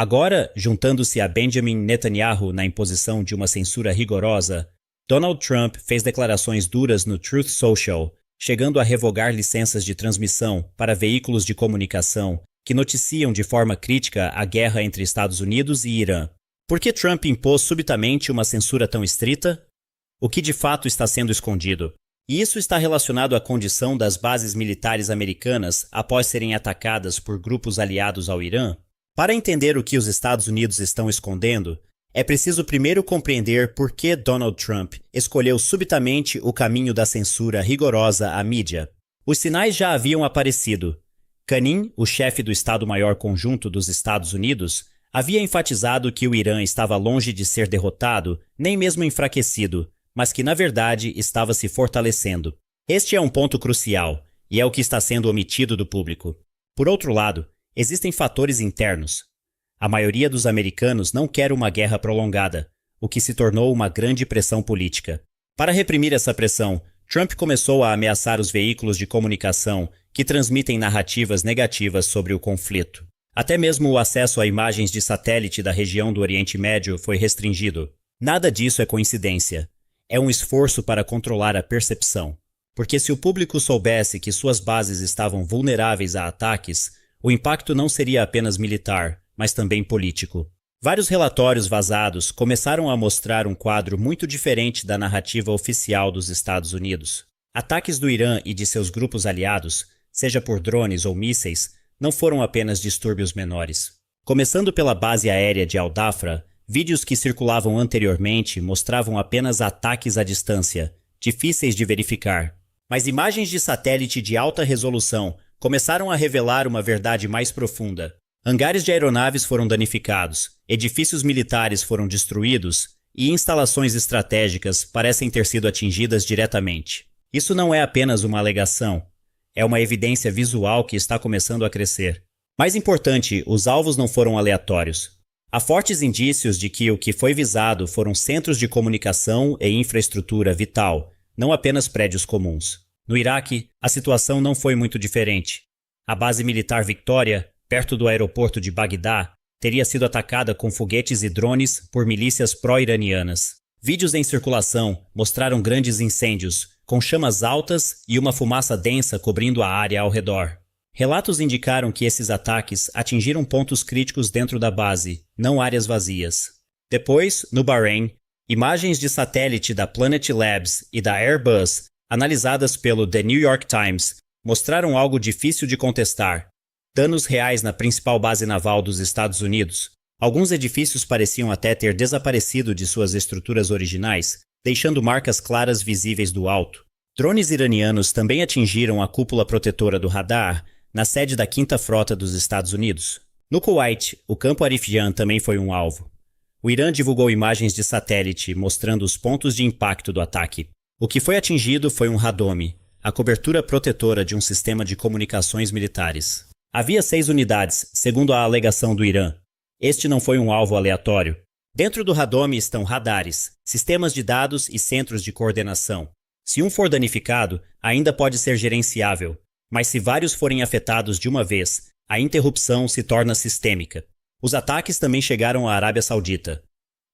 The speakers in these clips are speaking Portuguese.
Agora, juntando-se a Benjamin Netanyahu na imposição de uma censura rigorosa, Donald Trump fez declarações duras no Truth Social, chegando a revogar licenças de transmissão para veículos de comunicação que noticiam de forma crítica a guerra entre Estados Unidos e Irã. Por que Trump impôs subitamente uma censura tão estrita? O que de fato está sendo escondido? E isso está relacionado à condição das bases militares americanas após serem atacadas por grupos aliados ao Irã? Para entender o que os Estados Unidos estão escondendo, é preciso primeiro compreender por que Donald Trump escolheu subitamente o caminho da censura rigorosa à mídia. Os sinais já haviam aparecido. Kanin, o chefe do Estado-Maior Conjunto dos Estados Unidos, havia enfatizado que o Irã estava longe de ser derrotado, nem mesmo enfraquecido, mas que, na verdade, estava se fortalecendo. Este é um ponto crucial, e é o que está sendo omitido do público. Por outro lado, existem fatores internos. A maioria dos americanos não quer uma guerra prolongada, o que se tornou uma grande pressão política. Para reprimir essa pressão, Trump começou a ameaçar os veículos de comunicação que transmitem narrativas negativas sobre o conflito. Até mesmo o acesso a imagens de satélite da região do Oriente Médio foi restringido. Nada disso é coincidência. É um esforço para controlar a percepção. Porque se o público soubesse que suas bases estavam vulneráveis a ataques, o impacto não seria apenas militar, mas também político. Vários relatórios vazados começaram a mostrar um quadro muito diferente da narrativa oficial dos Estados Unidos. Ataques do Irã e de seus grupos aliados, seja por drones ou mísseis, não foram apenas distúrbios menores. Começando pela base aérea de Al-Dafra, vídeos que circulavam anteriormente mostravam apenas ataques à distância, difíceis de verificar. Mas imagens de satélite de alta resolução começaram a revelar uma verdade mais profunda. Hangares de aeronaves foram danificados, edifícios militares foram destruídos e instalações estratégicas parecem ter sido atingidas diretamente. Isso não é apenas uma alegação, é uma evidência visual que está começando a crescer. Mais importante, os alvos não foram aleatórios. Há fortes indícios de que o que foi visado foram centros de comunicação e infraestrutura vital, não apenas prédios comuns. No Iraque, a situação não foi muito diferente. A base militar Victoria, perto do aeroporto de Bagdá, teria sido atacada com foguetes e drones por milícias pró-iranianas. Vídeos em circulação mostraram grandes incêndios, com chamas altas e uma fumaça densa cobrindo a área ao redor. Relatos indicaram que esses ataques atingiram pontos críticos dentro da base, não áreas vazias. Depois, no Bahrein, imagens de satélite da Planet Labs e da Airbus, analisadas pelo The New York Times, mostraram algo difícil de contestar. Danos reais na principal base naval dos Estados Unidos. Alguns edifícios pareciam até ter desaparecido de suas estruturas originais, deixando marcas claras visíveis do alto. Drones iranianos também atingiram a cúpula protetora do radar na sede da 5ª Frota dos Estados Unidos. No Kuwait, o campo Arifjan também foi um alvo. O Irã divulgou imagens de satélite mostrando os pontos de impacto do ataque. O que foi atingido foi um radome, a cobertura protetora de um sistema de comunicações militares. Havia 6 unidades, segundo a alegação do Irã. Este não foi um alvo aleatório. Dentro do radome estão radares, sistemas de dados e centros de coordenação. Se um for danificado, ainda pode ser gerenciável, mas se vários forem afetados de uma vez, a interrupção se torna sistêmica. Os ataques também chegaram à Arábia Saudita.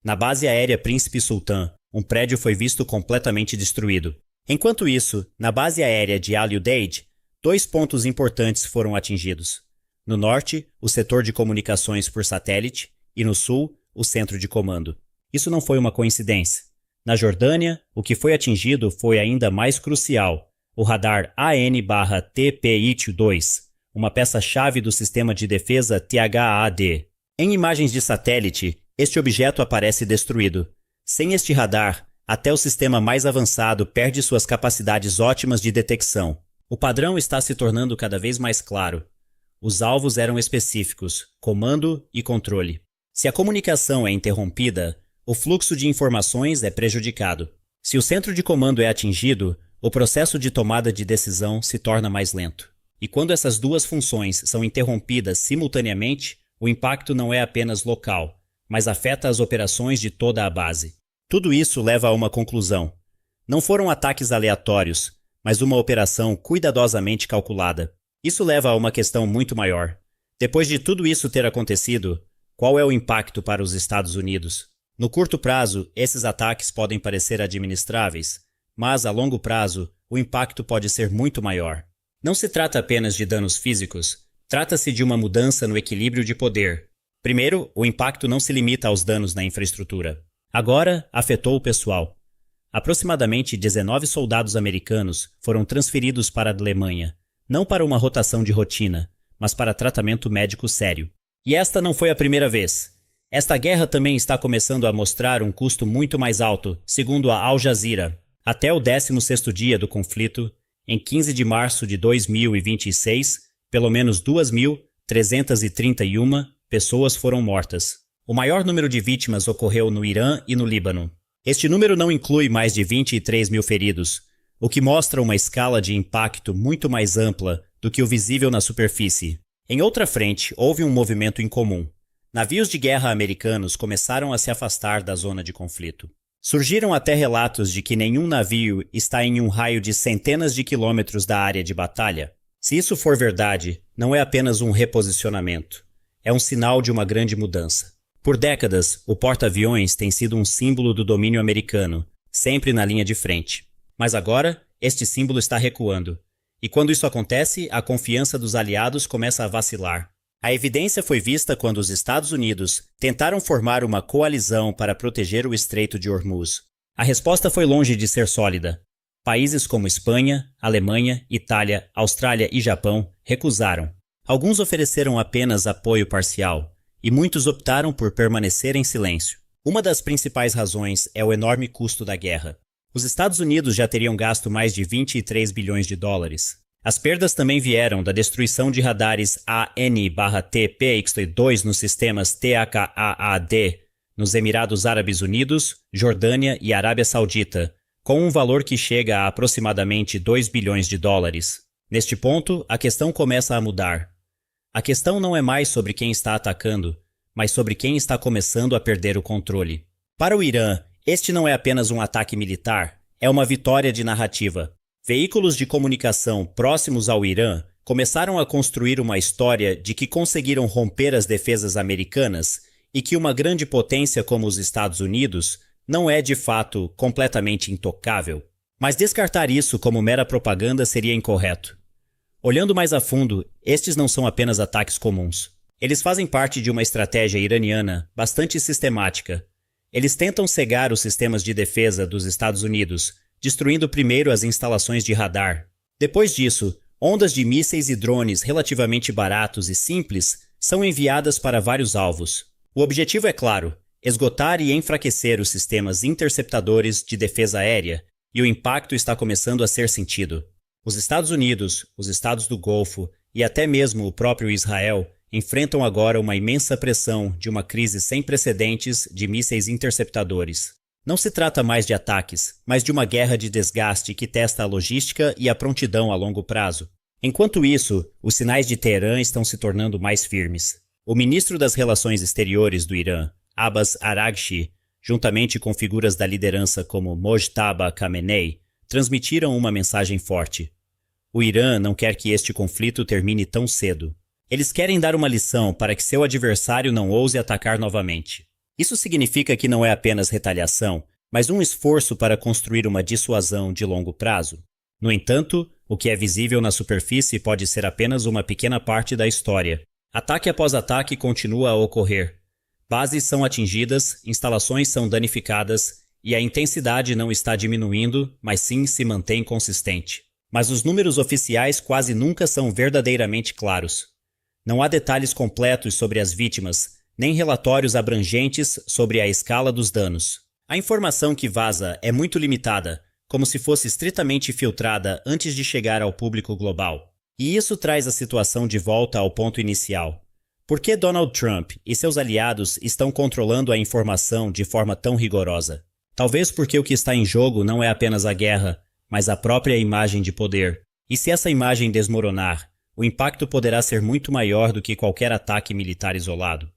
Na base aérea Príncipe Sultan, um prédio foi visto completamente destruído. Enquanto isso, na base aérea de Al Udeid, 2 pontos importantes foram atingidos. No norte, o setor de comunicações por satélite, e no sul, o centro de comando. Isso não foi uma coincidência. Na Jordânia, o que foi atingido foi ainda mais crucial, o radar AN/TPIT-2, uma peça-chave do sistema de defesa THAAD. Em imagens de satélite, este objeto aparece destruído. Sem este radar, até o sistema mais avançado perde suas capacidades ótimas de detecção. O padrão está se tornando cada vez mais claro. Os alvos eram específicos, comando e controle. Se a comunicação é interrompida, o fluxo de informações é prejudicado. Se o centro de comando é atingido, o processo de tomada de decisão se torna mais lento. E quando essas duas funções são interrompidas simultaneamente, o impacto não é apenas local, mas afeta as operações de toda a base. Tudo isso leva a uma conclusão. Não foram ataques aleatórios, mas uma operação cuidadosamente calculada. Isso leva a uma questão muito maior. Depois de tudo isso ter acontecido, qual é o impacto para os Estados Unidos? No curto prazo, esses ataques podem parecer administráveis, mas a longo prazo, o impacto pode ser muito maior. Não se trata apenas de danos físicos, trata-se de uma mudança no equilíbrio de poder. Primeiro, o impacto não se limita aos danos na infraestrutura. Agora, afetou o pessoal. Aproximadamente 19 soldados americanos foram transferidos para a Alemanha, não para uma rotação de rotina, mas para tratamento médico sério. E esta não foi a primeira vez. Esta guerra também está começando a mostrar um custo muito mais alto, segundo a Al Jazeera. Até o 16º dia do conflito, em 15 de março de 2026, pelo menos 2.331 pessoas foram mortas. O maior número de vítimas ocorreu no Irã e no Líbano. Este número não inclui mais de 23 mil feridos, o que mostra uma escala de impacto muito mais ampla do que o visível na superfície. Em outra frente, houve um movimento incomum. Navios de guerra americanos começaram a se afastar da zona de conflito. Surgiram até relatos de que nenhum navio está em um raio de centenas de quilômetros da área de batalha. Se isso for verdade, não é apenas um reposicionamento. É um sinal de uma grande mudança. Por décadas, o porta-aviões tem sido um símbolo do domínio americano, sempre na linha de frente. Mas agora, este símbolo está recuando. E quando isso acontece, a confiança dos aliados começa a vacilar. A evidência foi vista quando os Estados Unidos tentaram formar uma coalizão para proteger o Estreito de Hormuz. A resposta foi longe de ser sólida. Países como Espanha, Alemanha, Itália, Austrália e Japão recusaram. Alguns ofereceram apenas apoio parcial, e muitos optaram por permanecer em silêncio. Uma das principais razões é o enorme custo da guerra. Os Estados Unidos já teriam gasto mais de 23 bilhões de dólares. As perdas também vieram da destruição de radares AN/TPY-2 nos sistemas THAAD, nos Emirados Árabes Unidos, Jordânia e Arábia Saudita, com um valor que chega a aproximadamente 2 bilhões de dólares. Neste ponto, a questão começa a mudar. A questão não é mais sobre quem está atacando, mas sobre quem está começando a perder o controle. Para o Irã, este não é apenas um ataque militar, é uma vitória de narrativa. Veículos de comunicação próximos ao Irã começaram a construir uma história de que conseguiram romper as defesas americanas e que uma grande potência como os Estados Unidos não é de fato completamente intocável. Mas descartar isso como mera propaganda seria incorreto. Olhando mais a fundo, estes não são apenas ataques comuns. Eles fazem parte de uma estratégia iraniana bastante sistemática. Eles tentam cegar os sistemas de defesa dos Estados Unidos, destruindo primeiro as instalações de radar. Depois disso, ondas de mísseis e drones relativamente baratos e simples são enviadas para vários alvos. O objetivo é claro: esgotar e enfraquecer os sistemas interceptadores de defesa aérea, e o impacto está começando a ser sentido. Os Estados Unidos, os Estados do Golfo e até mesmo o próprio Israel enfrentam agora uma imensa pressão de uma crise sem precedentes de mísseis interceptadores. Não se trata mais de ataques, mas de uma guerra de desgaste que testa a logística e a prontidão a longo prazo. Enquanto isso, os sinais de Teherã estão se tornando mais firmes. O ministro das Relações Exteriores do Irã, Abbas Araghchi, juntamente com figuras da liderança como Mojtaba Khamenei, transmitiram uma mensagem forte. O Irã não quer que este conflito termine tão cedo. Eles querem dar uma lição para que seu adversário não ouse atacar novamente. Isso significa que não é apenas retaliação, mas um esforço para construir uma dissuasão de longo prazo. No entanto, o que é visível na superfície pode ser apenas uma pequena parte da história. Ataque após ataque continua a ocorrer. Bases são atingidas, instalações são danificadas e a intensidade não está diminuindo, mas sim se mantém consistente. Mas os números oficiais quase nunca são verdadeiramente claros. Não há detalhes completos sobre as vítimas, nem relatórios abrangentes sobre a escala dos danos. A informação que vaza é muito limitada, como se fosse estritamente filtrada antes de chegar ao público global. E isso traz a situação de volta ao ponto inicial. Por que Donald Trump e seus aliados estão controlando a informação de forma tão rigorosa? Talvez porque o que está em jogo não é apenas a guerra, mas a própria imagem de poder. E se essa imagem desmoronar, o impacto poderá ser muito maior do que qualquer ataque militar isolado.